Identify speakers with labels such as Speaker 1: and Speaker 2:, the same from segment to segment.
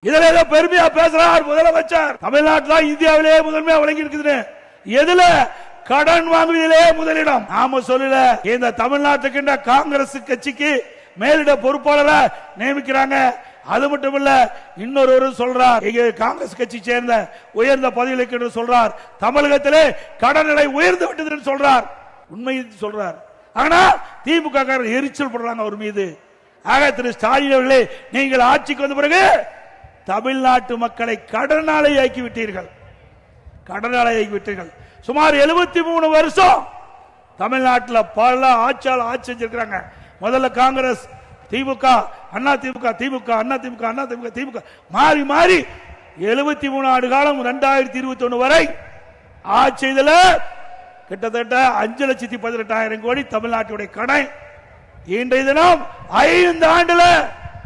Speaker 1: இதுல ஏதோ பெருமையா பேசுறார் முதலமைச்சர். தமிழ்நாட்டில் இந்தியாவிலேயே முதன்மையா வழங்கி இருக்குது. எதுல? கடன் வாங்குவதிலே முதலிடம். நாம சொல்லல. இந்த தமிழ்நாட்டுக்கு காங்கிரஸ் கட்சிக்கு மேலிட பொறுப்பாளரை நியமிக்கிறாங்க. அது மட்டும் இல்ல, இன்னொரு சொல்றார், காங்கிரஸ் கட்சி சேர்ந்த உயர்ந்த பதவிகளுக்கு சொல்றார், தமிழகத்திலே கடன் நிலை உயர்ந்து விட்டது சொல்றார். உண்மை சொல்றார். ஆனா திமுக எரிச்சல் படுறாங்க அவர் மீது. ஆக திரு ஸ்டாலின் அவர்களே, நீங்கள் ஆட்சிக்கு வந்த பிறகு தமிழ்நாட்டு மக்களை கடனாளி ஆக்கி விட்டீர்கள். கடனாளி ஆக்கி விட்டீர்கள். சுமார் 73 வருஷம் தமிழ்நாட்டில் பல ஆட்சியாளர் ஆட்சி செஞ்சிருக்கிறாங்க. முதல்ல காங்கிரஸ், திமுக, அண்ணா திமுக, திமுக, அண்ணா திமுக, அண்ணா திமுக, திமுக மாறி மாறி 73 ஆண்டு காலம் 2021 வரை ஆட்சி செய்தல கிட்டத்தட்ட 5,18,000 கோடி தமிழ்நாட்டுடைய கடன். இன்றைய தினம் 5 ஆண்டுல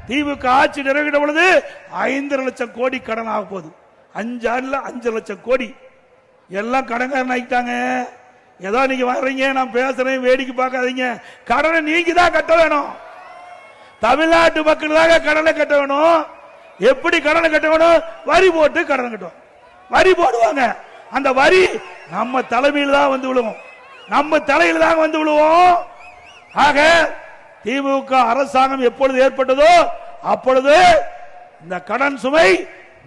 Speaker 1: திமுக ஆட்சி நிறைவேற்ற பொழுது 5,5 லட்சம் கோடி கடன் ஆக போகுது. 5 ஆண்டுல 5 லட்சம் கோடி. எல்லாம் கடன்காரன் ஆகிட்டாங்க. ஏதோ நீங்க வர்றீங்க, நான் பேசுறேன், வேடிக்கை பார்க்காதீங்க. கடனை நீங்க தான் கட்ட வேணும். தமிழ்நாட்டு மக்கள் தான் கடனை கட்ட வேணும். எப்படி கடனை கட்ட வேணும்? வரி போட்டு கடனை கட்டுவோம். வரி போடுவாங்க. அந்த வரி நம்ம தலைமையில் தான் வந்து விழுவோம். நம்ம தலையில் தான் வந்து விழுவோம். ஆக திமுக அரசாங்கம் எப்பொழுது ஏற்பட்டதோ அப்பொழுது இந்த கடன் சுமை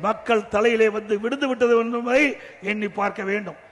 Speaker 1: மக்கள் தலையிலே வந்து விடுந்து விட்டது என்பதை எண்ணி பார்க்க வேண்டும்.